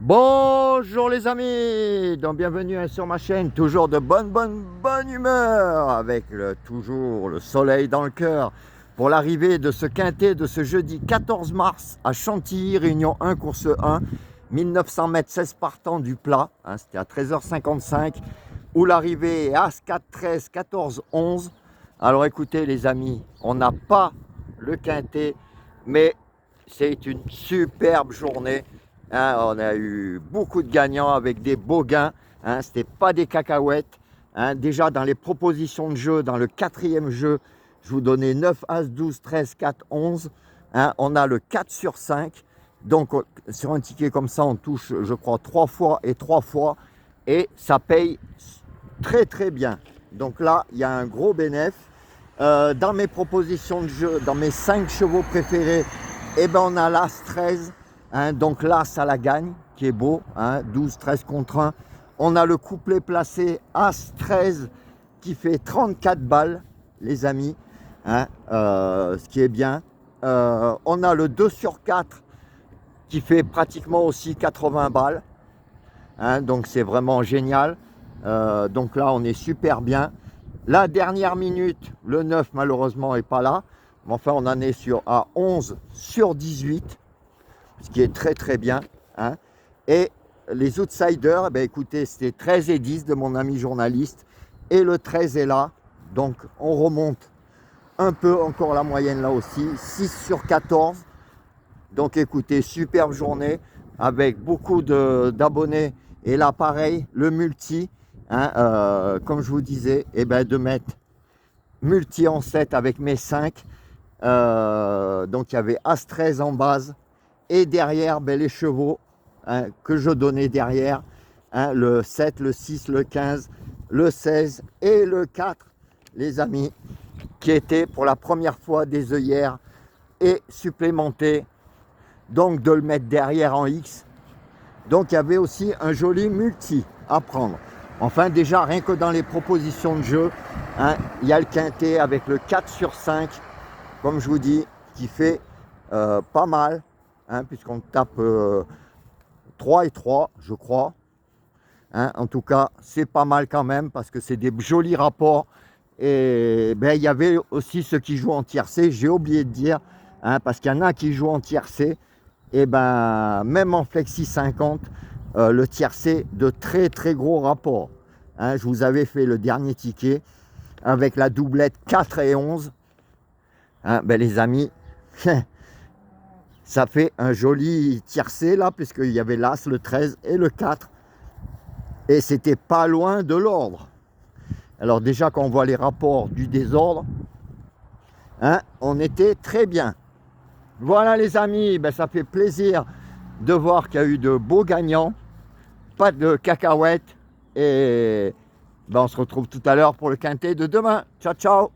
Bonjour les amis, donc bienvenue sur ma chaîne, toujours de bonne humeur, avec toujours le soleil dans le cœur, pour l'arrivée de ce quintet de ce jeudi 14 mars à Chantilly, Réunion 1, course 1, 1900 mètres, 16 partants du plat, c'était à 13h55, où l'arrivée est As 4, 13, 14, 11. Alors écoutez les amis, on n'a pas le quintet, mais c'est une superbe journée. On a eu beaucoup de gagnants avec des beaux gains. C'était pas des cacahuètes. Déjà dans les propositions de jeu, dans le quatrième jeu, je vous donnais 9, As, 12, 13, 4, 11. On a le 4 sur 5. Donc sur un ticket comme ça, on touche, je crois, 3 fois et 3 fois. Et ça paye très bien. Donc là, il y a un gros bénéfice. Dans mes propositions de jeu, dans mes 5 chevaux préférés, on a l'As 13. Donc là, ça la gagne, qui est beau, 12, 13 contre 1. On a le couplet placé As 13 qui fait 34 balles, les amis, ce qui est bien. On a le 2 sur 4 qui fait pratiquement aussi 80 balles. Donc c'est vraiment génial. Donc là, on est super bien. La dernière minute, le 9 malheureusement n'est pas là. Mais enfin, on en est à 11 sur 18. Ce qui est très bien. Et les outsiders, écoutez, c'était 13 et 10 de mon ami journaliste. Et le 13 est là. Donc on remonte un peu encore la moyenne là aussi. 6 sur 14. Donc écoutez, superbe journée avec beaucoup d'abonnés. Et là pareil, le multi, comme je vous disais, de mettre multi en 7 avec mes 5. Donc il y avait As 13 en base. Et derrière, les chevaux que je donnais derrière, le 7, le 6, le 15, le 16 et le 4, les amis, qui étaient pour la première fois des œillères et supplémentés, donc de le mettre derrière en X. Donc il y avait aussi un joli multi à prendre. Enfin déjà, rien que dans les propositions de jeu, il y a le quintet avec le 4 sur 5, comme je vous dis, qui fait pas mal. Puisqu'on tape 3 et 3, je crois. En tout cas, c'est pas mal quand même, parce que c'est des jolis rapports. Et il y avait aussi ceux qui jouent en tiercé, j'ai oublié de dire, parce qu'il y en a qui jouent en tiercé. Et même en flexi 50, le tiercé de très gros rapports. Je vous avais fait le dernier ticket avec la doublette 4 et 11. Les amis, ça fait un joli tiercé là, puisqu'il y avait l'As, le 13 et le 4. Et c'était pas loin de l'ordre. Alors déjà, quand on voit les rapports du désordre, on était très bien. Voilà les amis, ça fait plaisir de voir qu'il y a eu de beaux gagnants. Pas de cacahuètes. Et on se retrouve tout à l'heure pour le quintet de demain. Ciao, ciao.